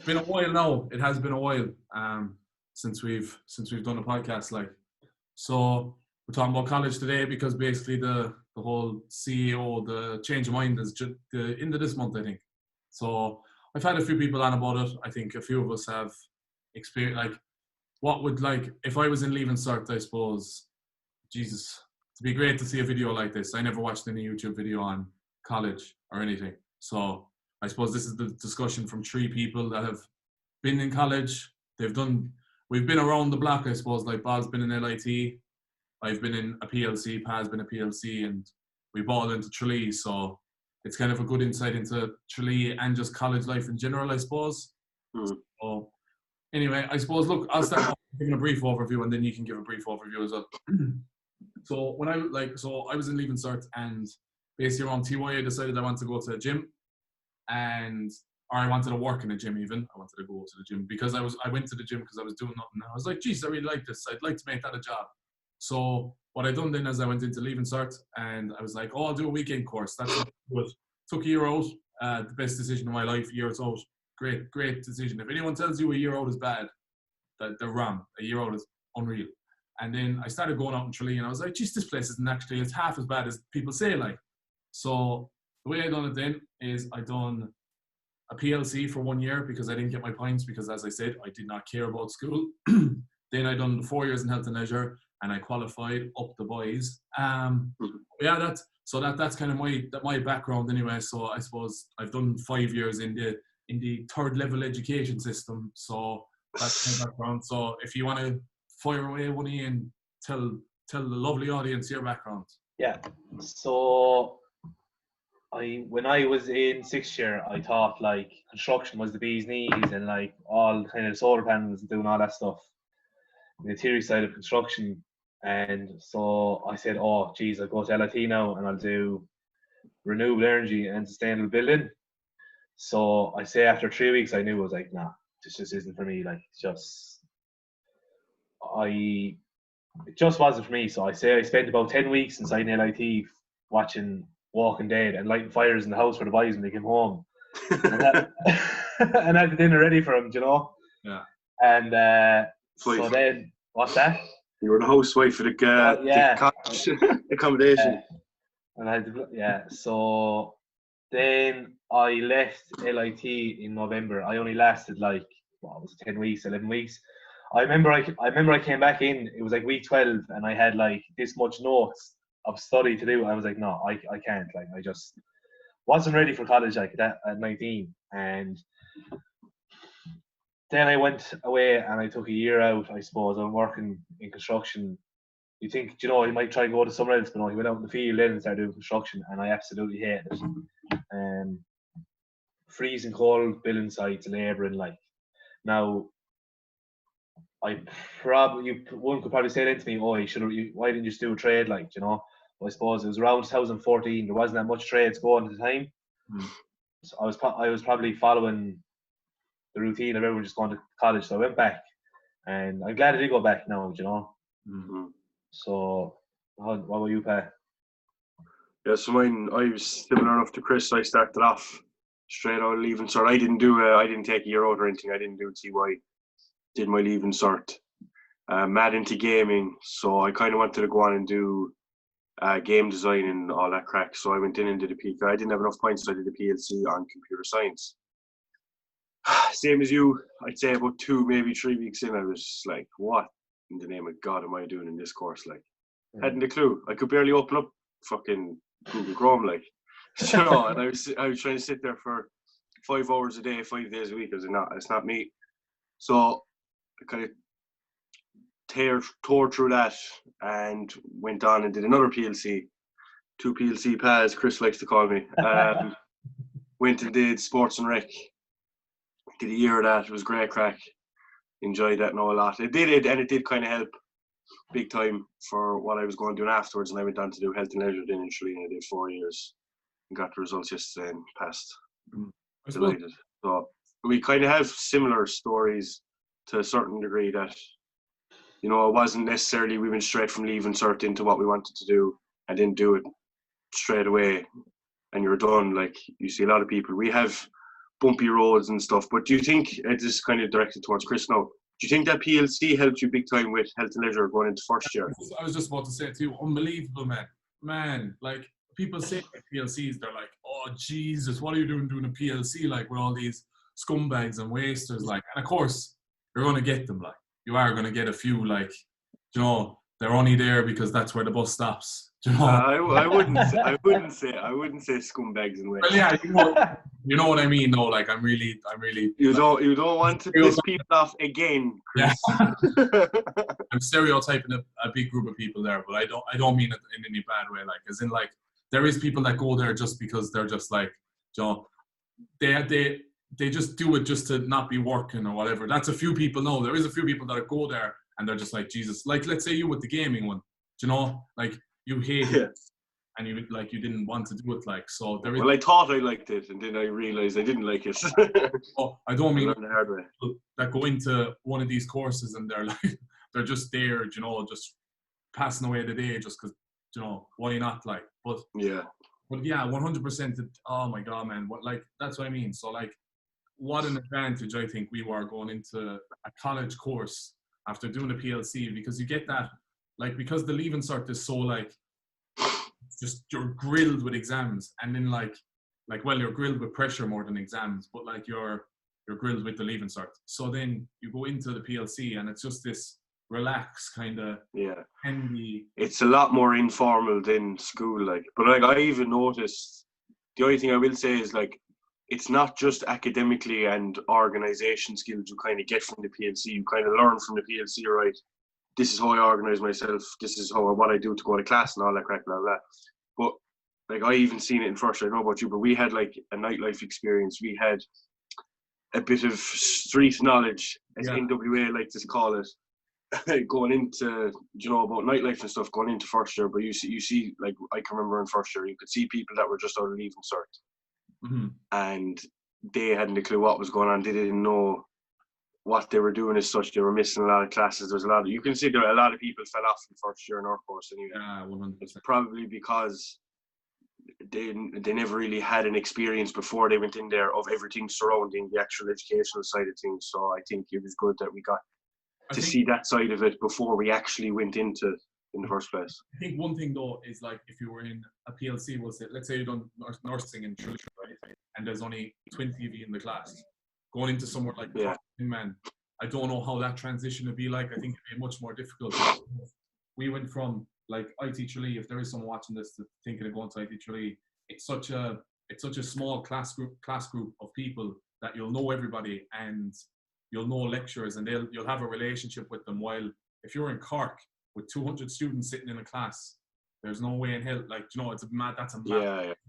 It's been a while now. It has been a while since we've done a podcast. Like, so we're talking about college today because basically the whole CEO, the change of mind is just the end of this month, I think. So I've had a few people on about it. I think a few of us have experienced, like, what would, like, if I was in Leaving Cert, I suppose, Jesus, it'd be great to see a video like this. I never watched any YouTube video on college or anything. So I suppose this is the discussion from three people that have been in college. We've been around the block, I suppose. Like, Bob's been in LIT, I've been in a PLC, Pa's been a PLC, and we've all into Tralee. So it's kind of a good insight into Tralee and just college life in general, I suppose. So anyway, I suppose, look, I'll start off giving a brief overview and then you can give a brief overview as well. So I was in Leaving Cert, and basically around TY I decided I wanted to go to a gym, or I wanted to work in a gym even. I wanted to go to the gym because I went to the gym because I was doing nothing. I was like, geez, I really like this. I'd like to make that a job. So what I done then is I went into Leaving Cert and I was like, oh, I'll do a weekend course. That's what took a year out. The best decision of my life, year out. Great decision. If anyone tells you a year out is bad, they're wrong. A year out is unreal. And then I started going out in Tralee and I was like, geez, this place isn't actually, it's half as bad as people say, like. So the way I done it then is I done a PLC for 1 year because I didn't get my points because, as I said, I did not care about school. Then I done 4 years in health and leisure and I qualified up the boys. Yeah, that's kind of my background anyway. So I suppose I've done 5 years in the third level education system. So that's my background. So if you want to fire away, Winnie, and tell the lovely audience your background. Yeah. So when I was in 6th year, I thought like construction was the bee's knees and like all kind of solar panels and doing all that stuff, the theory side of construction. And so I said, oh, geez, I'll go to LIT now and I'll do renewable energy and sustainable building. So I say after 3 weeks, I knew I was like, nah, this just isn't for me. Like, it just wasn't for me. So I say I spent about 10 weeks inside an LIT watching Walking Dead and lighting fires in the house for the boys when they came home. and had the dinner ready for them, you know? Yeah. And so then, what's that? You were the housewife for the cottage accommodation. So then I left LIT in November. I only lasted like, 10 weeks, 11 weeks. I remember I came back in, it was like week 12 and I had like this much notes of study to do. I was like, no, I can't. Like, I just wasn't ready for college like that at 19. And then I went away and I took a year out, I suppose. I'm working in construction. You think, you know, you might try and go to somewhere else, but no, he went out in the field then and started doing construction and I absolutely hated it. Freezing cold, building sites, labouring, like. Now, one could probably say that to me, oh, why didn't you just do a trade, like, you know? Well, I suppose it was around 2014, there wasn't that much trades going at the time. So I was probably following the routine of everyone just going to college, so I went back. And I'm glad I did go back now, you know? Mm-hmm. So, what about you, Pat? Yeah, so I was similar enough to Chris. I started off straight out of Leaving Cert. I didn't take a year out or anything. I didn't do TY. Did my Leaving Cert. Mad into gaming, so I kind of wanted to go on and do game design and all that crack. So I went in and did a PK. I didn't have enough points, so I did a PLC on computer science. Same as you, I'd say about 2, maybe 3 weeks in, I was like, what in the name of God am I doing in this course? Like, hadn't a clue. I could barely open up fucking Google Chrome, like. So, and I was trying to sit there for 5 hours a day, 5 days a week. I was like, no, it's not me. So I kind of tore through that and went on and did another PLC, 2 PLC PAs, Chris likes to call me. Went and did sports and rec. Did a year of that. It was great crack. Enjoyed that a lot. It did kind of help big time for what I was going doing afterwards. And I went on to do health and leisure then in Tralee, and I did 4 years and got the results yesterday and passed. Delighted. So we kind of have similar stories to a certain degree that, you know, it wasn't necessarily we went straight from Leaving Cert into what we wanted to do. I didn't do it straight away and you're done. Like, you see a lot of people. We have bumpy roads and stuff. But do you think, this is kind of directed towards Chris now, do you think that PLC helped you big time with health and leisure going into first year? I was just about to say it too. Unbelievable, man. Man, like people say PLCs, they're like, oh Jesus, what are you doing a PLC like with all these scumbags and wasters, like? And of course, you're going to get them, like. You are going to get a few, like, you know, they're only there because that's where the bus stops. You know? I wouldn't say scumbags and wasters. Well, yeah, you know what I mean. No, like I'm really. You don't want to piss people off again, Chris. Yeah. I'm stereotyping a big group of people there, but I don't mean it in any bad way. Like, as in, like, there is people that go there just because they're just like, you know, they just do it just to not be working or whatever. That's a few people. No, there is a few people that go there and they're just like, Jesus. Like, let's say you with the gaming one, you know, like you hate it and you didn't want to do it, like, so there is. Well, I thought I liked it, and then I realized I didn't like it. Oh, I don't mean the hard way. That go into one of these courses and they're like, they're just there, you know, just passing away the day just because, you know, why not, like, but yeah, 100%. Oh my God, man, what, like, that's what I mean. So, like, what an advantage I think we were going into a college course after doing a PLC, because you get that, like, because the Leaving Cert is so, like, just you're grilled with exams, and then like well, you're grilled with pressure more than exams, but like you're grilled with the Leaving Cert. So then you go into the PLC and it's just this relaxed kind of handy. It's a lot more informal than school, like. But like I even noticed, the only thing I will say is, like, it's not just academically and organisation skills you kind of get from the PLC. You kind of learn from the PLC, right? This is how I organise myself. This is what I do to go to class and all that crap, blah, blah. But like, I even seen it in first. I don't know about you, but we had like a nightlife experience. We had a bit of street knowledge, as NWA like to call it, going into, you know, about nightlife and stuff going into first year. But you see, like, I can remember in first year, you could see people that were just out of Leaving Cert, and they hadn't a clue what was going on. They didn't know what they were doing as such. They were missing a lot of classes. There's you can see there a lot of people fell off in first year in our course anyway. Yeah, 100%. It's probably because they never really had an experience before they went in there of everything surrounding the actual educational side of things. So I think it was good that we got to see that side of it before we actually went into it in the first place. I think one thing though is, like, if you were in a PLC, let's say you've done nursing in children, right? And there's only 20 of you in the class. Going into somewhere like man, I don't know how that transition would be like. I think it'd be much more difficult. We went from, like, IT Tralee, if there is someone watching this thinking of going to IT Tralee, it's such a small class group of people that you'll know everybody and you'll know lecturers and you'll have a relationship with them. While if you're in Cork with 200 students sitting in a class, there's no way in hell, like, you know, that's a mad.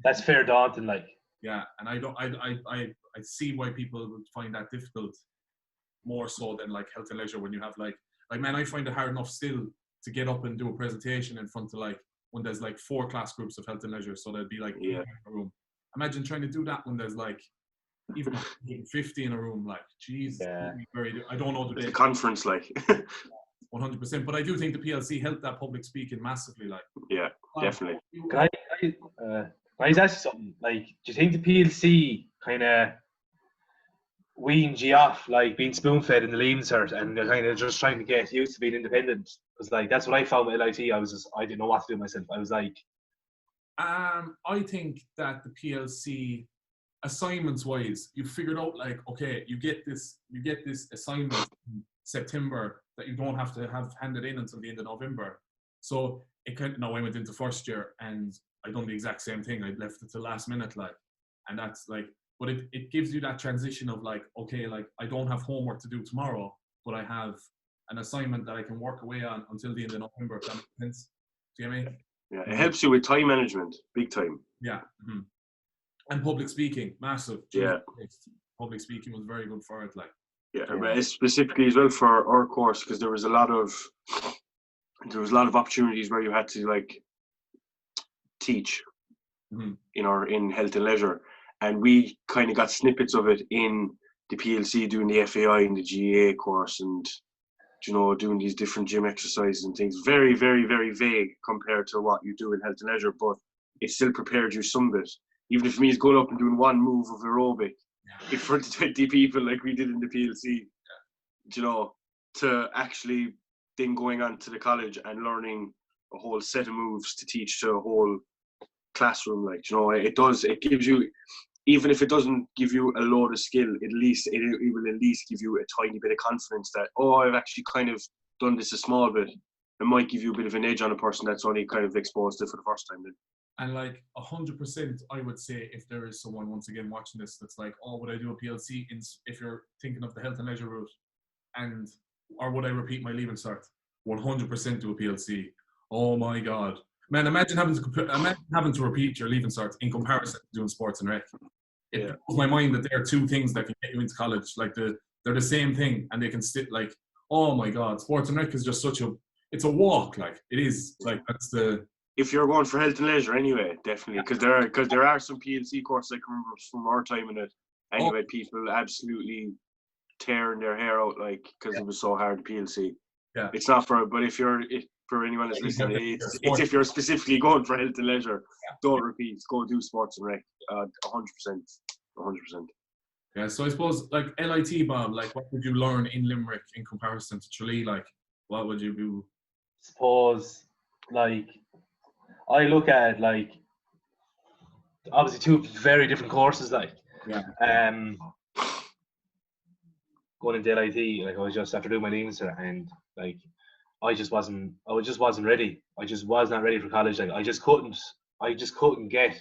That's fair daunting, like. Yeah, and I see why people would find that difficult more so than, like, health and leisure, when you have like man, I find it hard enough still to get up and do a presentation in front of, like, when there's like 4 class groups of health and leisure, so there'd be like in a room. Imagine trying to do that when there's like even 50 in a room, like, Jesus. I don't know the conference, like. 100%, but I do think the PLC helped that public speaking massively, like. Yeah, definitely. Can I ask you something? Like, do you think the PLC kind of weaned you off, like, being spoon-fed in the Leaving Cert and kind of just trying to get used to being independent? Because, like, that's what I found with LIT. I didn't know what to do myself. I was like, I think that the PLC, assignments wise, you figured out, like, okay, you get this assignment in September that you don't have to have handed in until the end of November. So it kind of, no, I went into first year and I done the exact same thing. I left it till last minute, like, and that's like, but it gives you that transition of, like, okay, like, I don't have homework to do tomorrow, but I have an assignment that I can work away on until the end of November, if that makes sense. Do you know what I mean? Yeah, it helps you with time management, big time. Yeah. And public speaking, massive. Yeah. Public speaking was very good for it, like. Yeah, but specifically as well for our course, because there was a lot of opportunities where you had to, like, teach in health and leisure, and we kind of got snippets of it in the PLC, doing the FAI and the GAA course, and, you know, doing these different gym exercises and things. Very, very, very vague compared to what you do in health and leisure, but it still prepared you some bit. Even if it means going up and doing one move of aerobic in front of 20 people like we did in the PLC, you know, to actually then going on to the college and learning a whole set of moves to teach to a whole classroom. Like, you know, it gives you, even if it doesn't give you a load of skill, at least it will at least give you a tiny bit of confidence that, oh, I've actually kind of done this a small bit. It might give you a bit of an edge on a person that's only kind of exposed to it for the first time then. And like 100%, I would say if there is someone once again watching this that's like, oh, would I do a PLC if you're thinking of the health and leisure route, and or would I repeat my leaving cert? 100% do a PLC. Oh my God, man! Imagine having to repeat your leaving cert in comparison to doing sports and rec. It blows my mind that there are two things that can get you into college. Like they're the same thing, and they can still like. Oh my God, sports and rec is just it's a walk. Like it is. Like that's the. If you're going for health and leisure, anyway, definitely, because there are some PLC courses I can remember from our time in it. Anyway, people absolutely tearing their hair out, like, because it was so hard to PLC. Yeah, it's not for, but if for anyone who's listening, it's if you're specifically going for health and leisure, don't repeat. Go do sports and rec. 100%. Yeah, so I suppose like LIT, Bob, like what would you learn in Limerick in comparison to Tralee? Like, what would you do? Suppose, like, I look at it like obviously two very different courses. Like, going into LIT, like I was just after doing my leaving cert, and like I just wasn't ready. I just was not ready for college. Like I just couldn't understand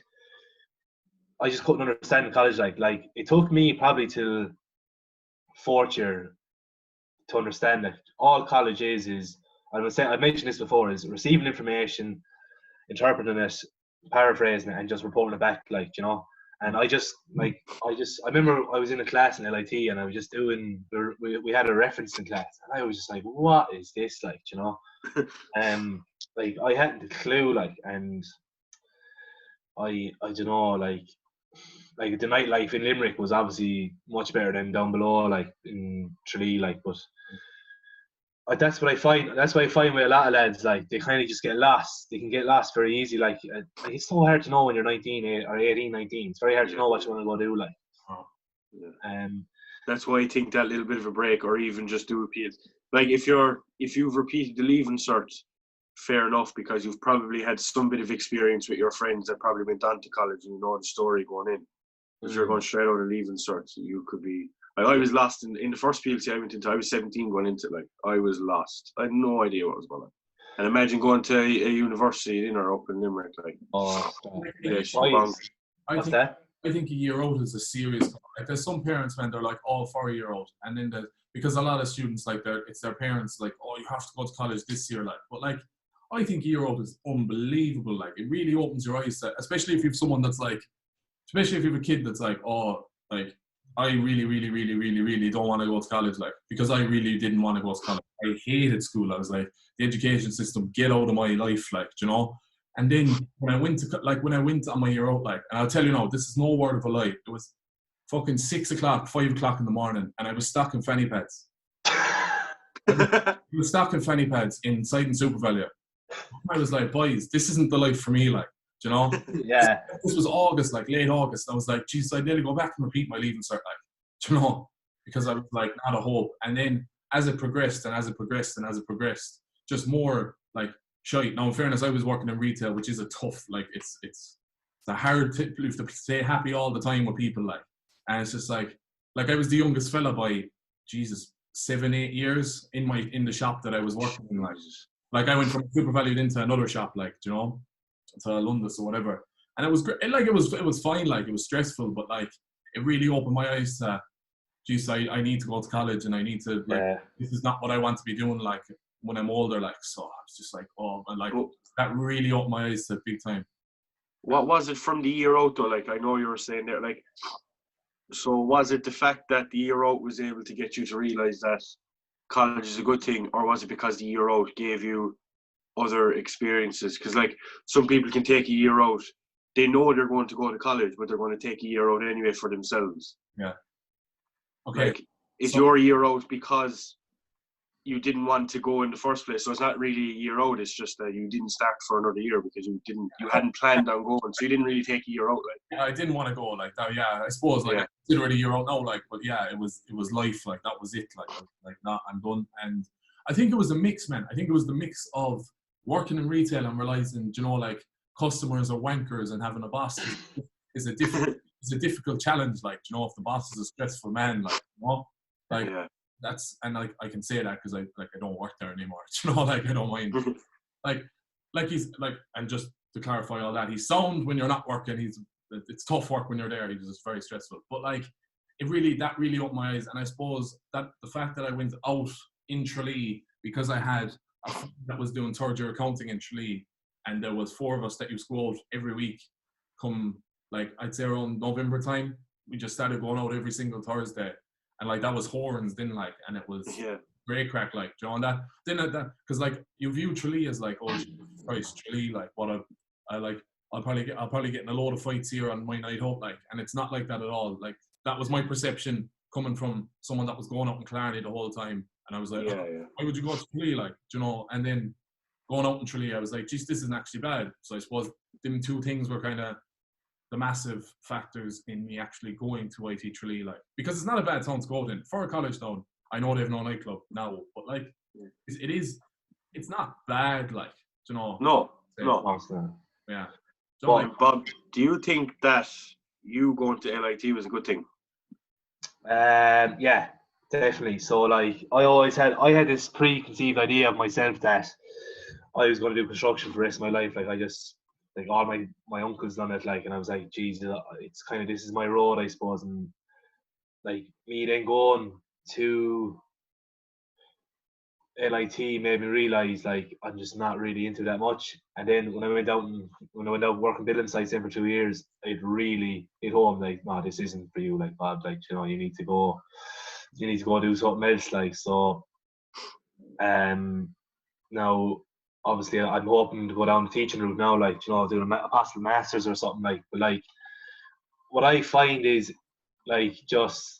the college. Like it took me probably till fourth year to understand that all college is I've mentioned this before, is receiving information, interpreting it, paraphrasing it, and just reporting it back, like, you know. And I remember I was in a class in LIT, and I was just doing, we had a reference in class, and I was just like, what is this, like, you know? Like I hadn't a clue, like, and I don't know, like the nightlife in Limerick was obviously much better than down below, like in Tralee, like, but that's what I find with a lot of lads, like they kind of just get lost. They can get lost very easy. Like it's so hard to know when you're 19 or 18, 19. It's very hard to know what you want to go do. Like, that's why I think that little bit of a break, or even just do a PLC. Like if you've repeated the leaving cert, fair enough, because you've probably had some bit of experience with your friends that probably went on to college and you know the story going in. If you're going straight out of leaving cert, you could be. I was lost in the first PLC I went into. I was 17 going into it. Like I was lost. I had no idea what was going on. And imagine going to a university up in Limerick. Like, I think a year out is a serious. Like there's some parents, man, they're like all for a year out, and then because a lot of students like it's their parents like, oh, you have to go to college this year, like. But like, I think a year out is unbelievable. Like it really opens your eyes, especially if you have someone that's like, especially if you have a kid that's like, oh, like. I really, really, really, really, really don't want to go to college, like, because I really didn't want to go to college. I hated school. I was like, the education system, get out of my life, like, you know. And then when I went on my year out, like, and I'll tell you now, this is no word of a lie. It was fucking 6 o'clock, 5 o'clock in the morning, and I was stocking fanny pads. I was stocking fanny pads inside in Super Value. I was like, boys, this isn't the life for me, like. Do you know? Yeah. This was August, like late August. I was like, geez, I'd nearly go back and repeat my leaving cert, like, do you know? Because I was like, not a hope. And then as it progressed, just more like shite. Now, in fairness, I was working in retail, which is a tough, like, it's a hard to stay happy all the time with people, like, and it's just like I was the youngest fella by, Jesus, 7-8 years in the shop that I was working in, like I went from Super Valued into another shop, like, do you know? To London or whatever, and it was great. Like it was fine. Like it was stressful, but like it really opened my eyes to, geez, I need to go to college, and I need to this is not what I want to be doing. Like when I'm older, like, so I was just like, oh, and like that really opened my eyes to big time. What was it from the year out though? Like I know you were saying there, like, so was it the fact that the year out was able to get you to realise that college is a good thing, or was it because the year out gave you other experiences? Because like some people can take a year out, they know they're going to go to college, but they're going to take a year out anyway for themselves. Yeah. Okay. Like, is your year out because you didn't want to go in the first place. So it's not really a year out. It's just that you didn't start for another year because you hadn't planned on going. So you didn't really take a year out. Like. I didn't want to go like that. Yeah, I suppose like I consider it a year out now. Like, but yeah, it was life. Like that was it. Like not I'm done. And I think it was a mix, man. I think it was the mix of working in retail and realizing, you know, like customers are wankers and having a boss is a difficult challenge. Like, you know, if the boss is a stressful man, like, you know, like. Yeah. That's and I can say that because I don't work there anymore. You know, like I don't mind. like he's like, and just to clarify all that, he's sound when you're not working. It's tough work when you're there. He's just very stressful. But like that really opened my eyes. And I suppose that the fact that I went out in Tralee because I had a friend that was doing third year accounting in Tralee, and there was 4 of us that used to go out every week. Come like I'd say around November time, we just started going out every single Thursday. And like that was horns, then like, and it was great crack, like, you know, and that because like you view Tralee as like, oh Christ, Tralee, like what I'll probably get in a load of fights here on my night out, like, and it's not like that at all. Like that was my perception coming from someone that was going out in Clardy the whole time, and I was like, why would you go to Tralee, like, you know? And then going out in Tralee, I was like, geez, this isn't actually bad. So I suppose them 2 things were kind of the massive factors in me actually going to IT Tralee, like, because it's not a bad town to go in. For a college town, I know they have no nightclub now, but like, it's not bad, like, you know. No. Yeah. Bob, do you think that you going to LIT was a good thing? Yeah, definitely. So like, I had this preconceived idea of myself that I was going to do construction for the rest of my life. Like I just, like all my uncles done it, like, and I was like, geez, it's kind of, this is my road, I suppose. And like me then going to LIT made me realise like I'm just not really into that much. And then when I went out working building sites then for 2 years, it really hit home, like, no, this isn't for you, like, Bob, like, you know, you need to go do something else, like. So now obviously I'm hoping to go down the teaching route now, like, you know, doing a possible masters or something, like. But like what I find is, like, just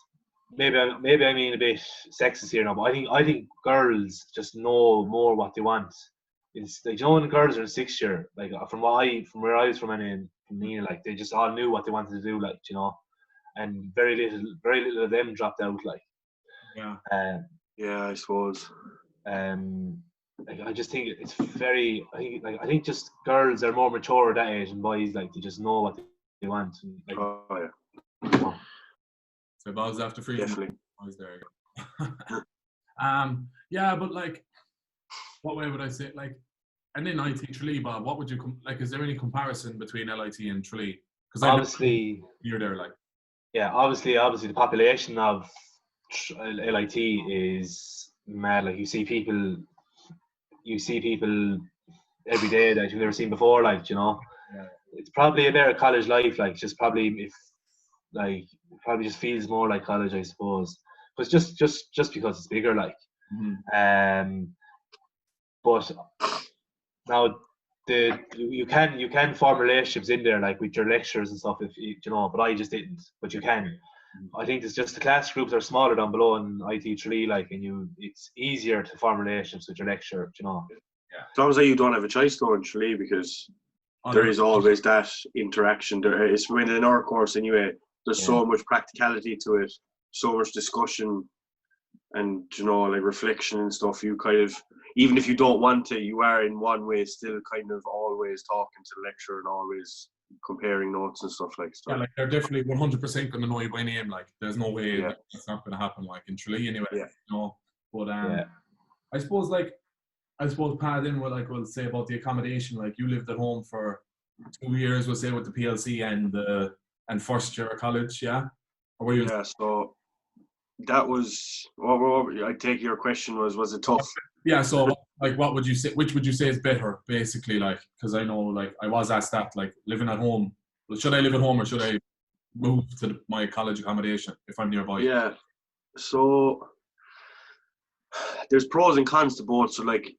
maybe I'm being a bit sexist here now, but I think girls just know more what they want. It's like, you know, when the girls are in 6th year, like from where I was from, and from Nina, like they just all knew what they wanted to do, like, you know, and very little of them dropped out, like. Yeah, I suppose. Like, I just think it's very. I think just girls are more mature at that age, and boys, like, they just know what they want. And, like, So Bob's after freezing. Definitely. Boys, there you go. Yeah, but like, what way would I say? Like, and then IT Tralee, Bob, what would you like? Is there any comparison between LIT and Tralee? Because obviously you're there, like. Yeah, obviously the population of LIT is mad. Like, you see people every day that you've never seen before, like, you know. It's probably a better college life, like, just probably it probably just feels more like college, I suppose. But just because it's bigger, like. But now you can form relationships in there, like with your lecturers and stuff, if you know. But I just didn't. But you can. I think it's just the class groups are smaller down below in IT Tralee, like, and it's easier to form relationships with your lecturer, you know. Yeah. It sounds like you don't have a choice though in Tralee, because there is always that interaction. There is, when in our course anyway, there's so much practicality to it, so much discussion, and, you know, like reflection and stuff. You kind of, even if you don't want to, you are in one way still kind of always talking to the lecturer and always comparing notes and stuff, like. So. Yeah, like, they're definitely 100% going to know you by name. Like, there's no way that's not going to happen, like in Tralee anyway. You know? But I suppose Pat, then we'll say about the accommodation. Like, you lived at home for 2 years, we'll say, with the PLC and first year of college, yeah? Or were you? Yeah, so that was, I take your question was it tough? Yeah, so like, what would you say? Which would you say is better, basically? Like, because I know, like, I was asked that, like, living at home. Well, should I live at home or should I move to my college accommodation if I'm nearby? Yeah, so there's pros and cons to both. So, like,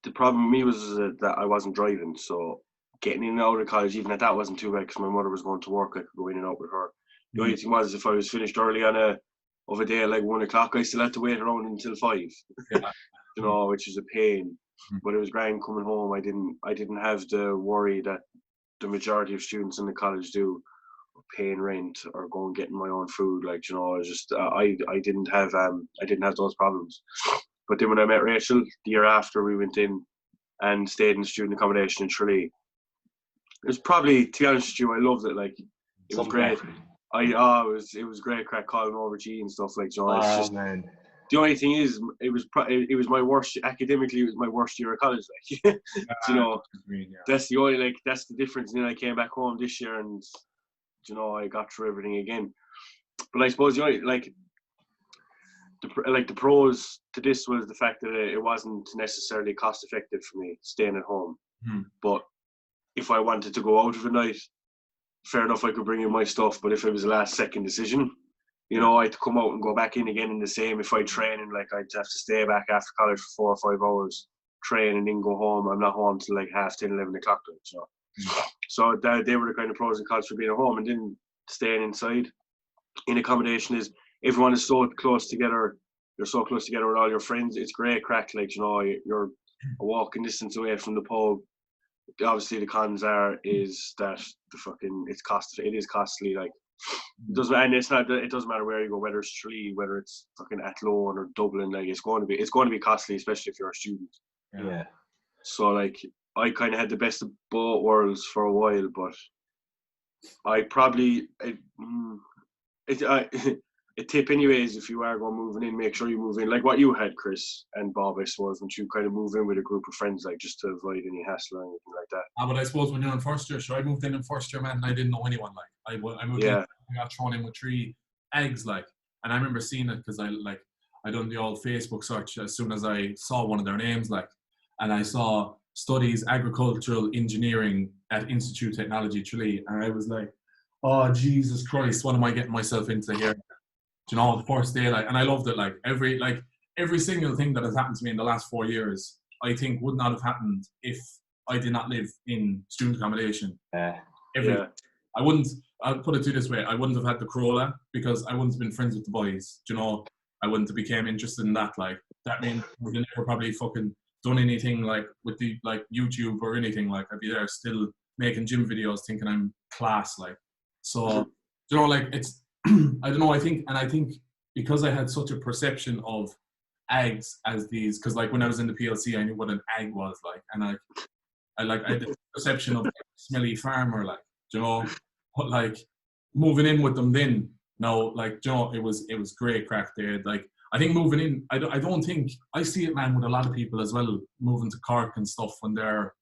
the problem with me was that I wasn't driving, so getting in and out of college, even at that, wasn't too bad because my mother was going to work. I could go in and out with her. The only thing was, if I was finished early on a of a day at like 1 o'clock, I still had to wait around until 5. Yeah. You know, which is a pain. Mhm. But it was grand coming home. I didn't have the worry that the majority of students in the college do, paying rent or going getting my own food. Like, you know, I was just I didn't have those problems. But then when I met Rachel the year after, we went in and stayed in student accommodation in Tralee. It was probably, to be honest with you, I loved it. Like, it was great. It was great crack calling over G and stuff, like, you know. It's just, man. the only thing is, it was my worst academically. It was my worst year of college. Like, you know, that's the difference. And then I came back home this year, and you know, I got through everything again. But I suppose the pros to this was the fact that it wasn't necessarily cost effective for me staying at home. But if I wanted to go out of a night, fair enough, I could bring in my stuff. But if it was a last second decision, you know, I had to come out and go back in again in the same. If I train, and like, I'd have to stay back after college for 4 or 5 hours, train, and then go home. I'm not home till like 10:30, 11 o'clock. So they were the kind of pros and cons for being at home. And then staying inside in accommodation is, everyone is so close together. You're so close together with all your friends. It's great crack. Like, you know, you're a walking distance away from the pub. Obviously, the cons is that it is costly. Like, it doesn't matter where you go, whether it's Tralee, whether it's fucking Athlone or Dublin. Like, it's going to be costly, especially if you're a student. Yeah. So like, I kind of had the best of both worlds for a while, but I probably a tip anyways, if you are going moving in, make sure you move in like what you had, Chris and Bob, I suppose, once you kind of move in with a group of friends, like, just to avoid any hassle or anything like that. But I suppose when you're in first year, I moved in first year, man, and I didn't know anyone. Like, I moved in, I got thrown in with 3 eggs, like, and I remember seeing it because I done the old Facebook search as soon as I saw one of their names, like, and I saw studies agricultural engineering at Institute of Technology Tralee, and I was like, oh Jesus Christ, what am I getting myself into here? You know, the first day, like, and I loved it. Like, every single thing that has happened to me in the last 4 years, I think would not have happened if I did not live in student accommodation. I'll put it to you this way, I wouldn't have had the Corolla because I wouldn't have been friends with the boys. You know, I wouldn't have became interested in that. Like, that means I would have never probably fucking done anything like with the like YouTube or anything. Like, I'd be there still making gym videos thinking I'm class, like. So, you know, like, it's I don't know, I think because I had such a perception of eggs as these, because like when I was in the PLC I knew what an egg was like, and I had the perception of like, smelly farmer, like, you know, but like moving in with them then, now, like, you know, it was great crack there. Like, I think moving in, I don't think, I see it, man, with a lot of people as well, moving to Cork and stuff when they're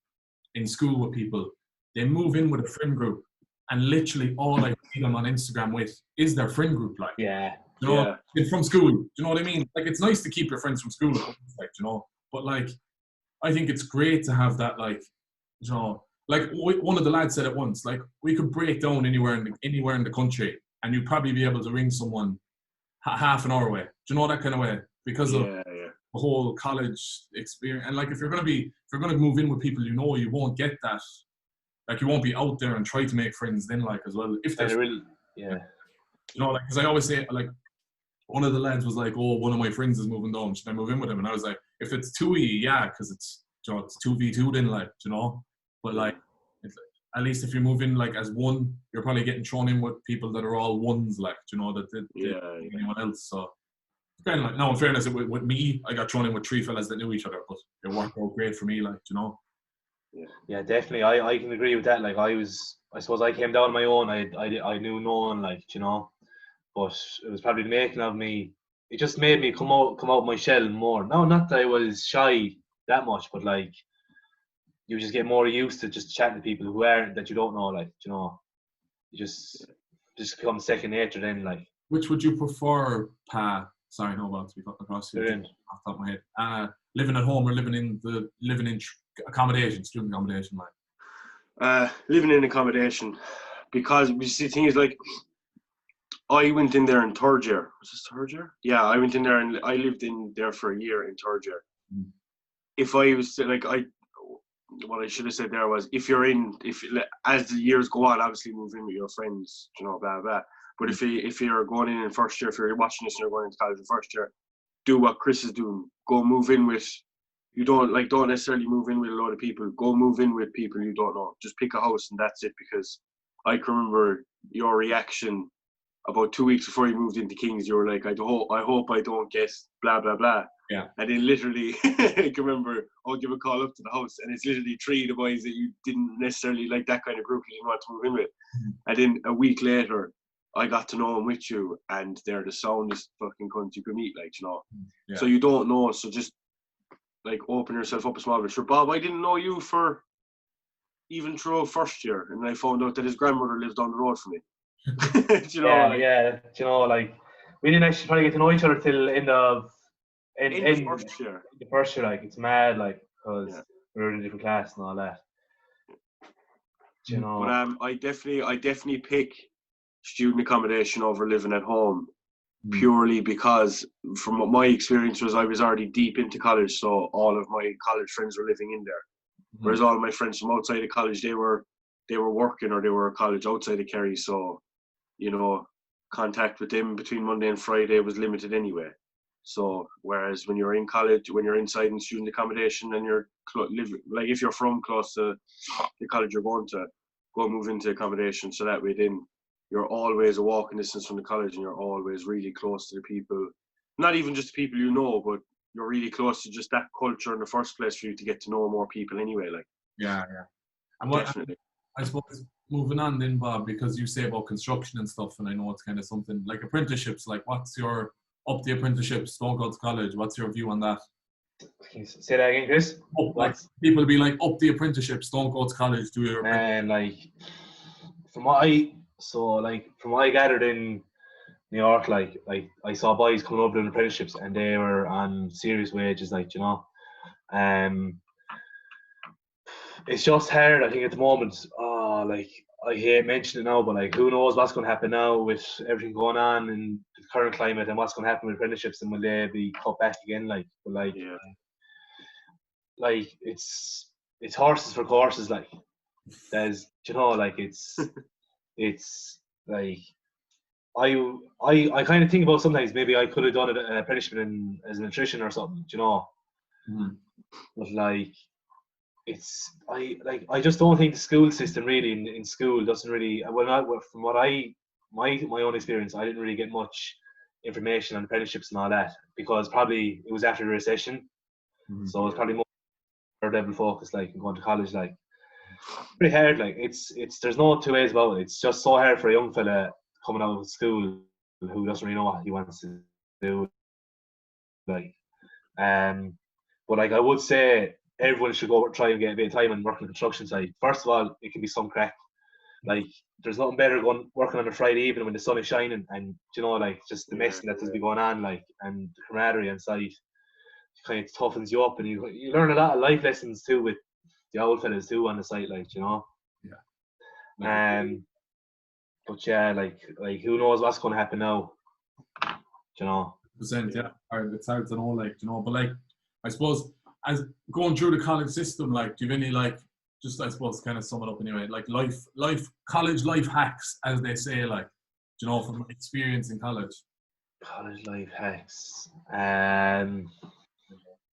in school with people, they move in with a friend group, and literally all I see them on Instagram with is their friend group, like. Yeah. You know, from school. Do you know what I mean? Like, it's nice to keep your friends from school, like, you know. But like, I think it's great to have that, like, you know, like one of the lads said it once, like, we could break down anywhere in the country, and you'd probably be able to ring someone half an hour away. Do you know, that kind of way, because of the whole college experience. And like, if you're gonna move in with people, you know, you won't get that. Like, you won't be out there and try to make friends then, like, as well. If there's really, you know, like, because I always say, like, one of the lads was like, oh, one of my friends is moving down, should I move in with him? And I was like, if it's 2E, yeah, because it's, you know, it's 2v2 then, like, you know. But like, at least if you move in like as one, you're probably getting thrown in with people that are all ones, like, you know, that anyone else. So kind of like, no, in fairness, with me, I got thrown in with 3 fellas that knew each other, but it worked out great for me, like, you know. Yeah, definitely. I can agree with that. Like, I suppose I came down on my own. I knew no one, like, you know, but it was probably the making of me. It just made me come out my shell more. No, not that I was shy that much, but like, you just get more used to just chatting to people who aren't, that you don't know, like, you know, you just become second nature then, like. Which would you prefer, Pa? Sorry, no, about to be cutting across you off the top of my head. Living at home or living in accommodation, student accommodation, like? Living in accommodation, because you see, the thing is, like, I went in there in 3rd year. Was this 3rd year? Yeah, I went in there and I lived in there for a year in 3rd year. If I was like, what I should have said there was, if as the years go on, obviously move in with your friends, you know, blah blah. But if you're going in first year, if you're watching this and you're going into college in first year, do what Chris is doing. Go move in with. You don't necessarily move in with a lot of people. Go move in with people you don't know. Just pick a house and that's it. Because I can remember your reaction about 2 weeks before you moved into Kings. You were like, I hope I don't get blah blah blah. Yeah. And then literally, I can remember I'll give a call up to the house, and it's literally 3 of the boys that you didn't necessarily like, that kind of group you didn't want to move in with. And then a week later, I got to know them with you, and they're the soundest fucking cunts you could meet, like, you know. Yeah. So you don't know, so just like open yourself up a small bit. Sure, Bob, I didn't know you for even through first year, and I found out that his grandmother lives down the road from me. You know, yeah. You know, like we didn't actually probably get to know each other till end of first year. the first year. Like it's mad, like because we were in a different class and all that. You know, but I definitely pick student accommodation over living at home, purely because from what my experience was, I was already deep into college, so all of my college friends were living in there. Whereas all of my friends from outside of college, they were working or they were at college outside of Kerry, so you know, contact with them between Monday and Friday was limited anyway. So whereas when you're in college, when you're inside in student accommodation and you're like if you're from close to the college you're going to, go move into accommodation, so that way then you're always a walking distance from the college and you're always really close to the people, not even just the people you know, but you're really close to just that culture in the first place for you to get to know more people anyway. Like And definitely. I suppose moving on then, Bob, because you say about construction and stuff, and I know it's kind of something like apprenticeships. Like, what's your up the apprenticeships? Don't go to college. What's your view on that? Can you say that again, Chris? Like people be like, up the apprenticeships. Don't go to college. Do your and like from what I gathered in New York, like I saw boys coming over doing apprenticeships and they were on serious wages, like, you know. It's just hard, I think, at the moment. Like I hate mentioning it now, but like who knows what's going to happen now with everything going on in the current climate, and what's going to happen with apprenticeships, and will they be cut back again? Like, but like, like it's horses for courses. Like there's, you know, like it's like I kind of think about sometimes maybe I could have done an apprenticeship as an electrician or something, you know. But like I just don't think the school system really in school doesn't really, from what my own experience, I didn't really get much information on apprenticeships and all that, because probably it was after the recession, so it's probably more level focused, like, and going to college, like pretty hard. Like it's there's no two ways about it. It's just so hard for a young fella coming out of school who doesn't really know what he wants to do. Like, but like I would say, everyone should go try and get a bit of time and work on the construction side. First of all, it can be some crack. Like, there's nothing better going working on a Friday evening when the sun is shining, and, you know, like, just the messing that does be going on, like, and the camaraderie inside kind of toughens you up, and you learn a lot of life lessons too with the old fellas too on the site, like, you know. But yeah, like who knows what's going to happen now, you know. Yeah, it's hard to know, like, you know, but like I suppose as going through the college system, like, do you have any, like, just, I suppose, kind of sum it up anyway, like college life hacks, as they say, like, you know, from experience in college? College life hacks.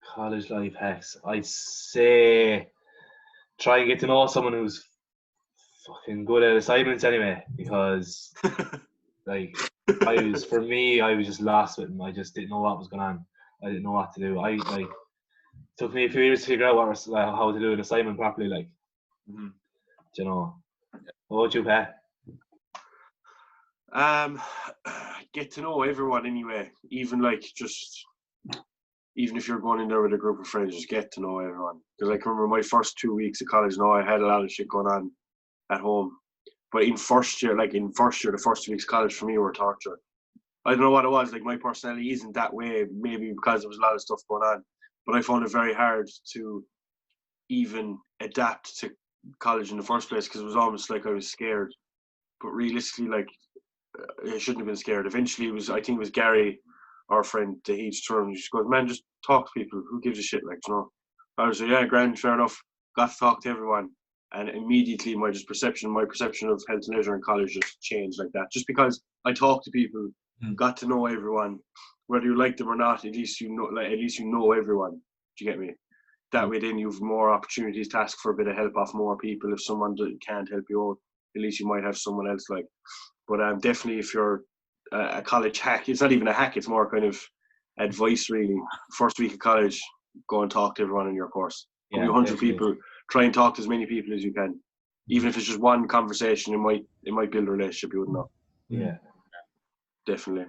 College life hacks. I'd say try and get to know someone who's fucking good at assignments anyway, because like I was just lost with them. I just didn't know what was going on. I didn't know what to do. It took me a few years to figure out how to do an assignment properly, like. You know. What about you, Pat? Get to know everyone anyway. Even if you're going in there with a group of friends, just get to know everyone. Because I can remember my first 2 weeks of college. Now I had a lot of shit going on at home, but in first year, the first 2 weeks of college for me were torture. I don't know what it was. Like, my personality isn't that way. Maybe because there was a lot of stuff going on, but I found it very hard to even adapt to college in the first place, because it was almost like I was scared. But realistically, like, I shouldn't have been scared. Eventually, I think it was Gary, our friend, the each term, he just goes, man, just talk to people. Who gives a shit? Like, you know. I was like, yeah, grand, fair enough. Got to talk to everyone. and immediately my perception of health and leisure in college just changed like that. Just because I talked to people, got to know everyone, whether you like them or not. At least you know everyone. Do you get me? That way, then you've more opportunities to ask for a bit of help off more people. If someone can't help you out, at least you might have someone else. Like, but definitely, if you're a college hack, it's not even a hack. It's more kind of advice, really. First week of college, go and talk to everyone in your course. Could be 100 people. Try and talk to as many people as you can. Even if it's just one conversation, it might build a relationship. You wouldn't know. Yeah, definitely.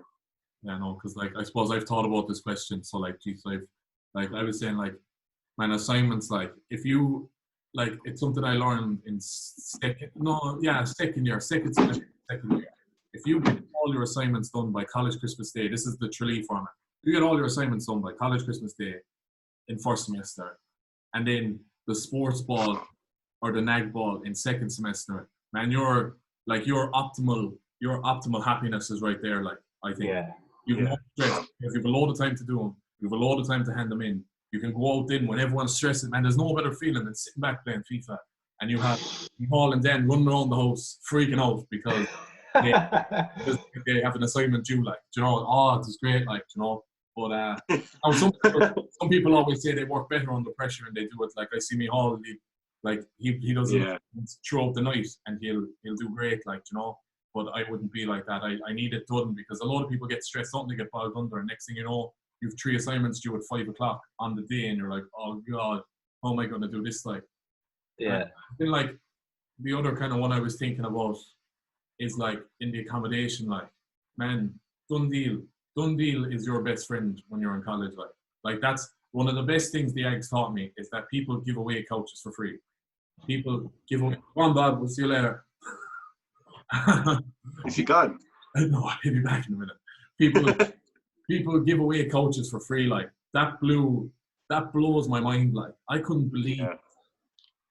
Yeah, no, because like I suppose I've thought about this question. So like, geez, I was saying like, man, assignments, like if you like, it's something I learned in second semester, second year. If you get all your assignments done by college Christmas Day, this is the Tralee format. You get all your assignments done by college Christmas Day in first semester, and then the sports ball or the nag ball in second semester, man, your optimal happiness is right there. Like, I think you've no stress because you've a load of time to do them. You've a load of time to hand them in. You can go out in when everyone's stressing, man. There's no better feeling than sitting back playing FIFA, and you have Paul and Dan running around the house freaking out because they have an assignment due. Like, you know, oh, it's great, like, you know. But some people always say they work better under pressure and they do it. Like I see me Hall, he does it throughout the night and he'll do great, like, you know. But I wouldn't be like that. I need it done because a lot of people get stressed out and they get bogged under, and next thing you know, you've 3 assignments due at 5 o'clock on the day, and you're like, oh God, how am I going to do this? Like, yeah. Then like the other kind of one I was thinking about is like in the accommodation, like, man, done deal is your best friend when you're in college. Like that's one of the best things the Ags taught me, is that people give away couches for free. People give away, go on Bob, we'll see you later. Is he gone? No, I'll be back in a minute. People give away couches for free. Like that blows my mind. Like I couldn't believe,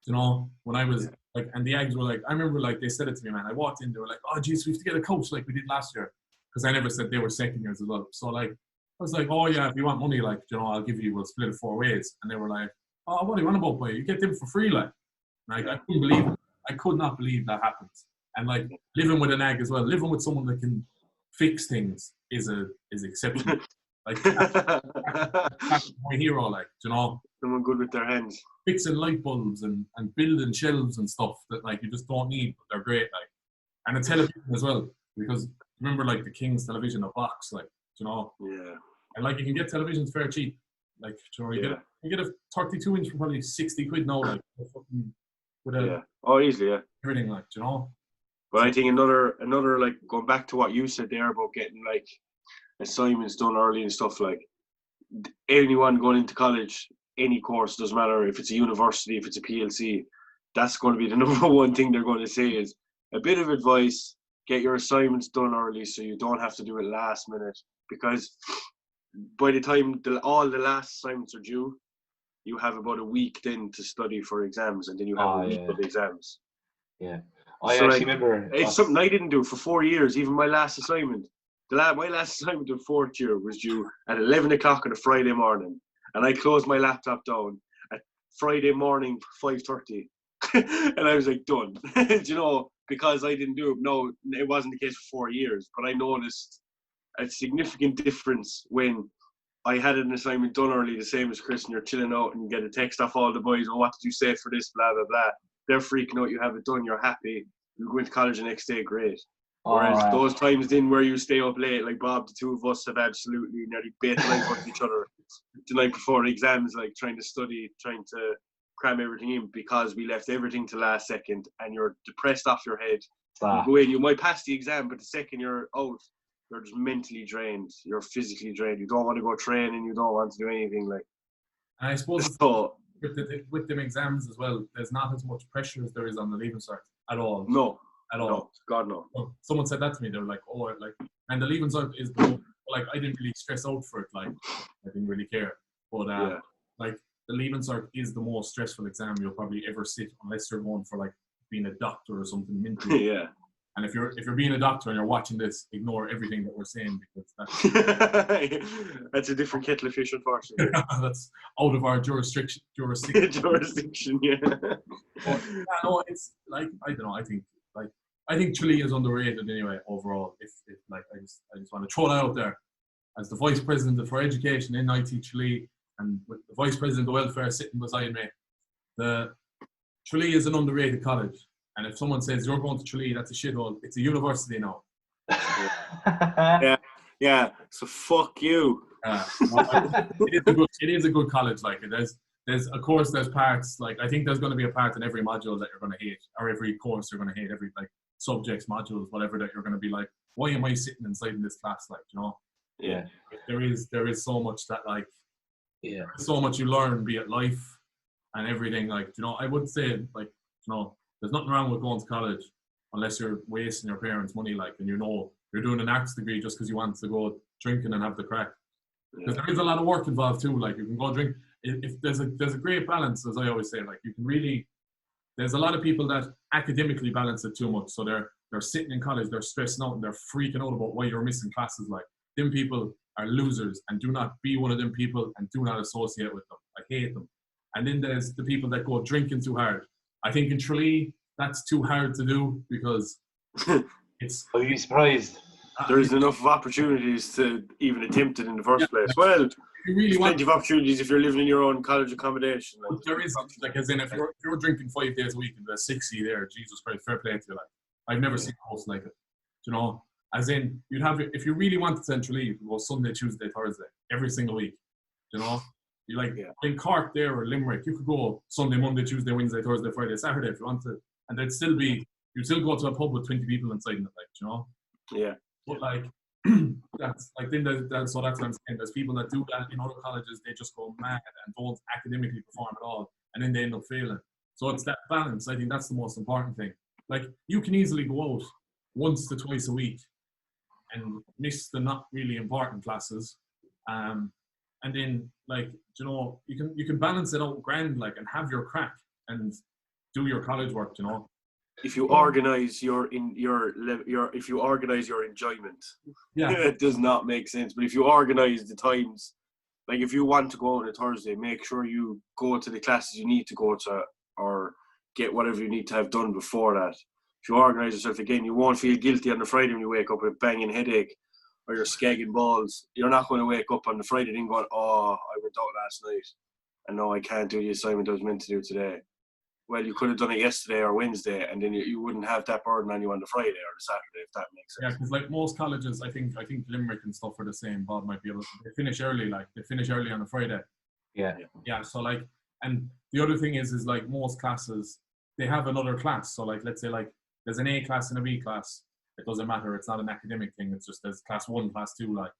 you know, when I was like, and the Ags were like, I remember like they said it to me, man. I walked in, they were like, oh geez, we have to get a couch like we did last year, because I never said they were second years as well. So like I was like, oh yeah, if you want money, like, you know, we'll split it 4 ways. And they were like, oh, what do you want about, boy? You get them for free, like. Like I couldn't believe it. I could not believe that happens. And like living with an Ag as well, living with someone that can fix things is exceptional. Like that's my hero, like, you know. Someone good with their hands. Fixing light bulbs and building shelves and stuff that like you just don't need, but they're great, like. And a television as well, because remember like the King's television, a box, like, you know. Yeah. And like you can get televisions fair cheap. Like, you know, you get a 32-inch for probably 60 quid now, like with easily, everything, like, you know. But I think another like going back to what you said there about getting like assignments done early and stuff, like anyone going into college, any course, doesn't matter if it's a university, if it's a PLC, that's going to be the number one thing they're going to say is a bit of advice: get your assignments done early so you don't have to do it last minute, because by the time all the last assignments are due, you have about a week then to study for exams, and then you have a week of exams. Yeah. I actually remember... It's something I didn't do for 4 years. Even my last assignment. My last assignment in 4th year was due at 11 o'clock on a Friday morning. And I closed my laptop down at Friday morning, 5:30. And I was like, done. Do you know, because I didn't do it. No, it wasn't the case for 4 years. But I noticed a significant difference when I had an assignment done early, the same as Chris, and you're chilling out and you get a text off all the boys, oh, what did you say for this, blah, blah, blah. They're freaking out, you have it done, you're happy, you go into college the next day, great. Whereas those times then where you stay up late, like Bob, the two of us have absolutely nearly bait the life out of each other the night before exams, like trying to study, trying to cram everything in, because we left everything to last second, and you're depressed off your head. You go in, you might pass the exam, but the second you're out, you're just mentally drained, you're physically drained, you don't want to go training, you don't want to do anything, like. And I suppose so, with them exams as well, there's not as much pressure as there is on the Leaving Cert at all. No. At all. No, God no. Someone said that to me. They were like, "Oh, like," and the Leaving Cert is the most, like, I didn't really stress out for it. Like, I didn't really care. But like the Leaving Cert is the most stressful exam you'll probably ever sit, unless you're going for like being a doctor or something mentally. Yeah. And if you're being a doctor and you're watching this, ignore everything that we're saying because that's That's a different kettle of fish, unfortunately. that's out of our jurisdiction. Jurisdiction, yeah. But, no, it's like I don't know. I think Chile is underrated anyway overall. If like I just want to throw that out there as the vice president for education in IT Chile and with the vice president of welfare sitting beside me. The Chile is an underrated college, and if someone says you're going to Chile, that's a shithole. It's a university now. Yeah. So fuck you. It is a good college. Like there's of course there's parts like I think there's going to be a part in every module that you're going to hate, or every course you're going to hate, every like subjects, modules, whatever that you're going to be like, why am I sitting inside in this class? Like, you know. Yeah. There is so much that like. Yeah. So much you learn, be it life and everything. Like, you know, I would say like, you know, there's nothing wrong with going to college unless you're wasting your parents' money, like, and you know you're doing an arts degree just because you want to go drinking and have the crack. Because there is a lot of work involved too. Like, you can go drink. If there's a great balance, as I always say. Like, you can really. There's a lot of people that academically balance it too much. So they're sitting in college, they're stressing out, and they're freaking out about why you're missing classes. Like, them people are losers, and do not be one of them people, and do not associate with them. I hate them. And then there's the people that go drinking too hard. I think in Tralee, that's too hard to do because it's. Are you surprised? There's enough of opportunities to even attempt it in the first place. Well, you really there's want plenty of opportunities if you're living in your own college accommodation. Like, there is, like, as in, if you're drinking 5 days a week and there's 60 there, Jesus Christ, fair play to you. Like, I've never seen a host like it. You know, as in, you'd have, if you really wanted centrally, you could go Sunday, Tuesday, Thursday, every single week. You know, you like in Cork there or Limerick, you could go Sunday, Monday, Tuesday, Wednesday, Thursday, Friday, Saturday if you wanted, and there'd still be, you'd still go to a pub with 20 people inside it, like, you know. Yeah. But like, that's like, then so that's what I'm saying. There's people that do that in other colleges, they just go mad and don't academically perform at all, and then they end up failing. So it's that balance. I think that's the most important thing. Like, you can easily go out once to twice a week and miss the not really important classes, and then, like, you know, you can balance it out grand, like, and have your crack and do your college work, you know. If you organize your if you organize your enjoyment, it does not make sense. But if you organize the times, like if you want to go on a Thursday, make sure you go to the classes you need to go to, or get whatever you need to have done before that. If you organize yourself again, you won't feel guilty on the Friday when you wake up with a banging headache or you're skagging balls. You're not going to wake up on the Friday and going, "Oh, I went out last night, and no, I can't do the assignment I was meant to do today." Well, you could have done it yesterday or Wednesday, and then you wouldn't have that burden on you on the Friday or the Saturday, if that makes sense. Yeah, because like most colleges, I think Limerick and stuff are the same. Bob might be able to. They finish early, like they finish early on a Friday. Yeah. Yeah. So like, and the other thing is like most classes, they have another class. So like, let's say like there's an A class and a B class. It doesn't matter. It's not an academic thing. It's just there's class 1, class 2, like,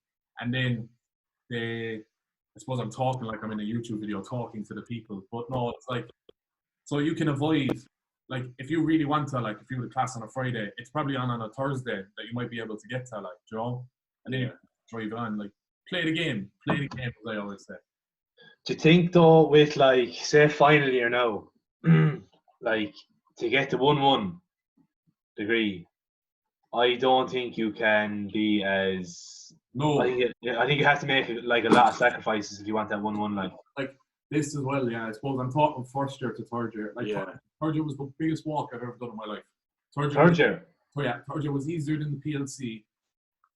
and then I suppose I'm talking like I'm in a YouTube video talking to the people, but no, it's like. So you can avoid, like, if you really want to, like, if you have a class on a Friday, it's probably on a Thursday that you might be able to get to, like, you know? And then you drive on, like, play the game, as I always say. Do you think, though, with, like, say, final year now, like, to get the 1-1 degree, I don't think you can be as... No. I think you have to make, like, a lot of sacrifices if you want that 1-1, like. This as well, yeah. I suppose I'm talking first year to third year. Like, third year was the biggest walk I've ever done in my life. Third year? Third year was easier than the PLC,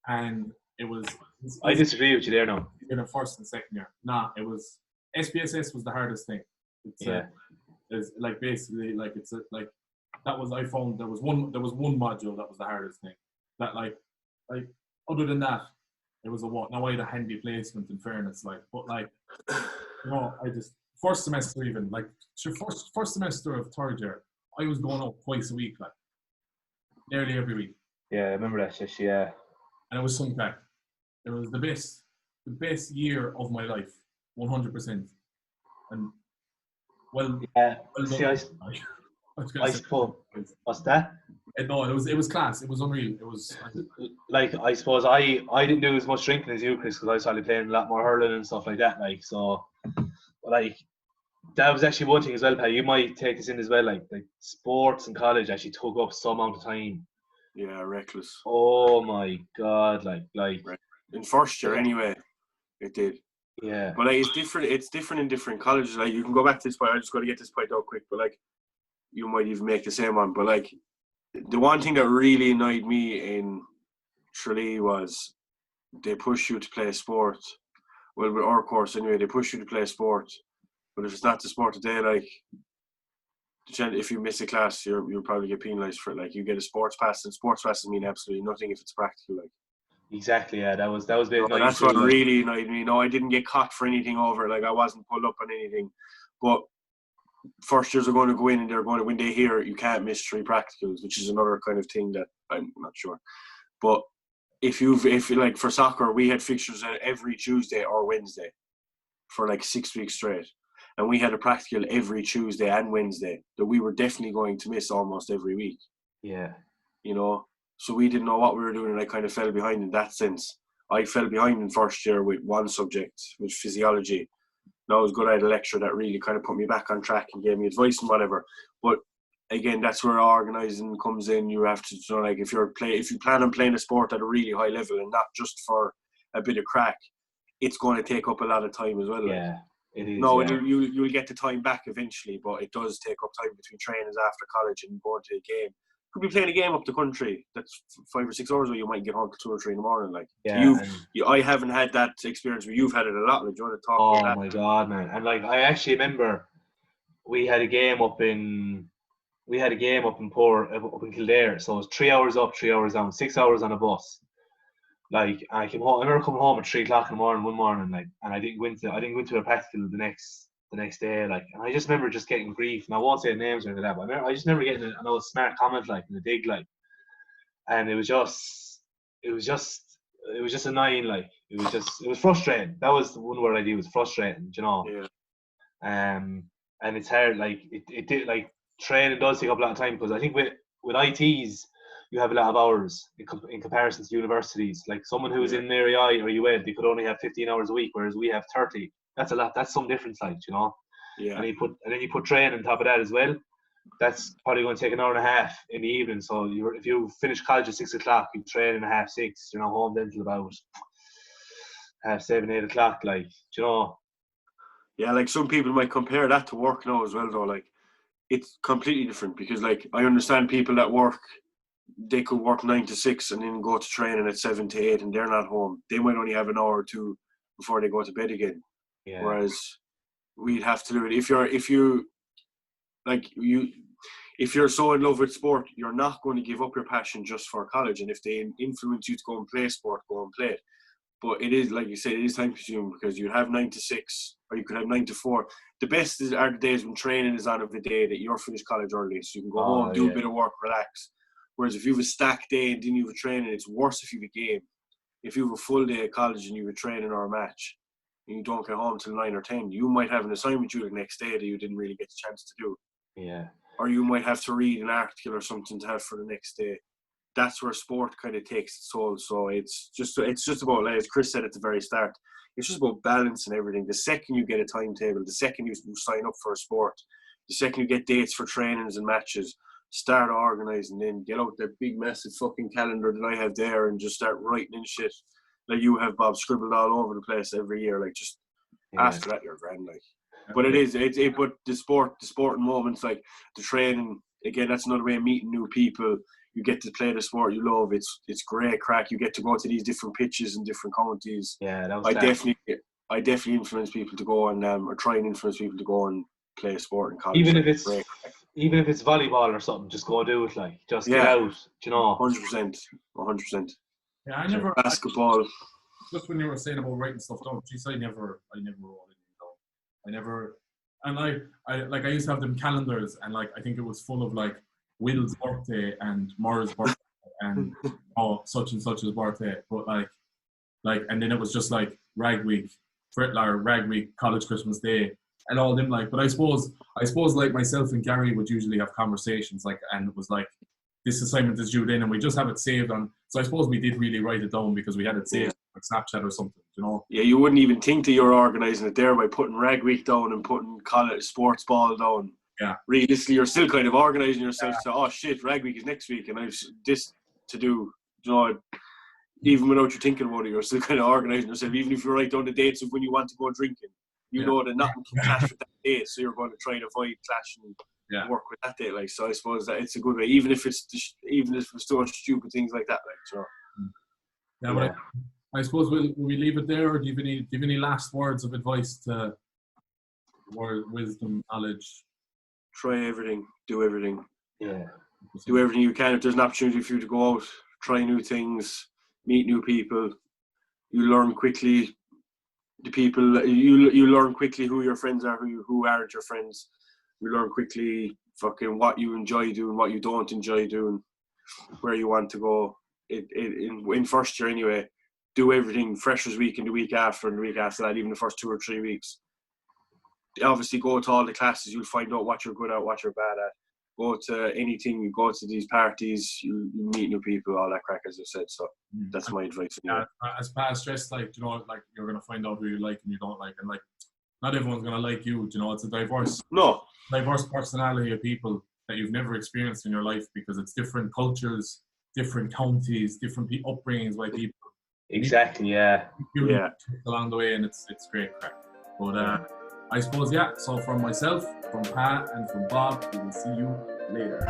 and it was... I disagree with you there now. In the first and second year. Nah, it was... SPSS was the hardest thing. It's like, basically, like, it's like... That was, I found, there was one module that was the hardest thing. That, like, other than that, it was a walk. Now I had a handy placement, in fairness, like, but, like... No, I just first semester even like first semester of third year, I was going out twice a week, like nearly every week. Yeah, I remember that shit. Yeah, and it was some crack. It was the best year of my life, 100%. And see, I suppose what's that? No, it was class. It was unreal. It was like, I suppose I didn't do as much drinking as you, Chris, because I started playing a lot more hurling and stuff like that. Like, so, like, that was actually one thing as well, Pat. You might take this in as well. Like sports in college actually took up some amount of time. Yeah, reckless. Oh my God, like In first year yeah. anyway, it did. Yeah. But like, it's different. It's different in different colleges. Like, you can go back to this point. I just got to get this point out quick. But like, you might even make the same one. But like, the one thing that really annoyed me in Tralee was they push you to play a sport. Well, with our course anyway, they push you to play a sport. But if it's not the sport that they like, if you miss a class, you'll probably get penalised for it. Like, you get a sports pass, and sports passes mean absolutely nothing if it's practical. Like, Exactly. Yeah. That was a bit annoying that's too, what like. really annoyed me. No, I didn't get caught for anything over it. Like, I wasn't pulled up on anything. But first years are going to go in and they're going to, when they hear you can't miss 3 practicals, which is another kind of thing that I'm not sure. But if you like, for soccer, we had fixtures every Tuesday or Wednesday for like 6 weeks straight. And we had a practical every Tuesday and Wednesday that we were definitely going to miss almost every week. Yeah. You know, so we didn't know what we were doing, and I kind of fell behind in that sense. I fell behind in first year with one subject, with physiology. Now it was good I had a lecturer that really kind of put me back on track and gave me advice and whatever. But again, that's where organising comes in. You have to, you know, like, if you plan on playing a sport at a really high level and not just for a bit of crack, it's going to take up a lot of time as well. Yeah. Like. It is. No, Yeah. you'll get the time back eventually, but it does take up time between trainings after college and going to a game. Could be playing a game up the country that's 5 or 6 hours away. You might get home till 2 or 3 in the morning. Like, Yeah. I haven't had that experience, but you've had it a lot. Like, do you want to talk Oh about that? my God, man! And like, I actually remember we had a game up in Kildare. So it was 3 hours up, 3 hours down, 6 hours on a bus. Like, I came home. I remember coming home at 3 o'clock in the morning one morning, like, and I didn't go into a practical the next day, like, and I just remember just getting grief. And I won't say names or anything like that, but I just remember getting another smart comment, like, in a dig, like, and it was just annoying, like, it was frustrating. That was the one word I'd use, frustrating, you know. Yeah. And it's hard, like, it did, like, training does take up a lot of time, because I think with ITs you have a lot of hours in comparison to universities. Like, someone who's in an RAI or UED, they could only have 15 hours a week, whereas we have 30. That's a lot. That's some difference, like, you know. Yeah. And then you put training on top of that as well. That's probably going to take an hour and a half in the evening. So if you finish college at 6 o'clock, you train in 6:30, you know, home then till about 7, 8 o'clock, like, you know. Yeah, like, some people might compare that to work now as well, though. Like, it's completely different, because, like, I understand people that work, they could work 9 to 6 and then go to training at 7 to 8, and they're not home. They might only have an hour or two before they go to bed again. Yeah. Whereas we'd have to do it if you're so in love with sport, you're not going to give up your passion just for college. And if they influence you to go and play sport, go and play it. But it is, like you say, it is time consuming, because you have 9 to 6, or you could have 9 to 4. The best are the days when training is on of the day that you're finished college early, so you can go home, do a bit of work, relax. Whereas if you have a stacked day and then you have a training, it's worse if you have a game. If you have a full day of college and you have a training or a match, and you don't get home till 9 or 10, you might have an assignment due the next day that you didn't really get a chance to do. Yeah. Or you might have to read an article or something to have for the next day. That's where sport kind of takes its toll. So it's just about, like, as Chris said at the very start, it's just about balance and everything. The second you get a timetable, the second you sign up for a sport, the second you get dates for trainings and matches, start organising, then get out that big massive fucking calendar that I have there and just start writing in shit like you have, Bob, scribbled all over the place every year. Like, just after that, you're grand. Like, but but the sporting moments, like the training, again, that's another way of meeting new people. You get to play the sport you love. It's great crack. You get to go to these different pitches in different counties. Yeah, that was I definitely influence people to go and or try and influence people to go and play a sport in college. even if it's volleyball or something, just go do it. Like, just get out, you know. 100%. Yeah, I never basketball. Just when you were saying about writing stuff down, geez, I never wrote anything down. I never, and I used to have them calendars, and like, I think it was full of like Will's birthday and Mara's birthday and such and such's birthday, but like, and then it was just like Rag Week, Rag Week, College Christmas Day, and all them, like. But I suppose like myself and Gary would usually have conversations, like, and it was like, this assignment is due then, and we just have it saved on. So I suppose we did really write it down because we had it saved on Snapchat or something, you know. Yeah, you wouldn't even think that you're organising it there by putting Rag Week down and putting college sports ball down. Yeah. Realistically, you're still kind of organising yourself to, oh shit, Rag Week is next week, and I've this. to do. You know, even without you thinking about it, you're still kind of organising yourself. Even if you write down the dates of when you want to go drinking, you know that nothing can clash with that date, so you're going to try and avoid clashing and work with that date. Like, so I suppose that it's a good way, even if it's doing stupid things like that. Like, so. Yeah, but I suppose will we leave it there, or do you have any last words of advice to wisdom, knowledge? Try everything, do everything. Yeah. Do everything you can. If there's an opportunity for you to go out, try new things, meet new people. You learn quickly the people. You learn quickly who your friends are, who aren't your friends. You learn quickly fucking what you enjoy doing, what you don't enjoy doing, where you want to go. In first year anyway, do everything freshers week and the week after and the week after that, even the first 2 or 3 weeks. Obviously go to all the classes, you'll find out what you're good at, what you're bad at. Go to anything, you go to these parties, you meet new people, all that crack, as I said. So that's my advice. Yeah, as Pat stressed, like, you know, like you're gonna find out who you like and you don't like, and like not everyone's gonna like you. You know, it's a diverse personality of people that you've never experienced in your life, because it's different cultures, different counties, different upbringings by people. Exactly. Yeah. Along the way, and it's great crack. But I suppose, so from myself, from Pat, and from Bob, we will see you later.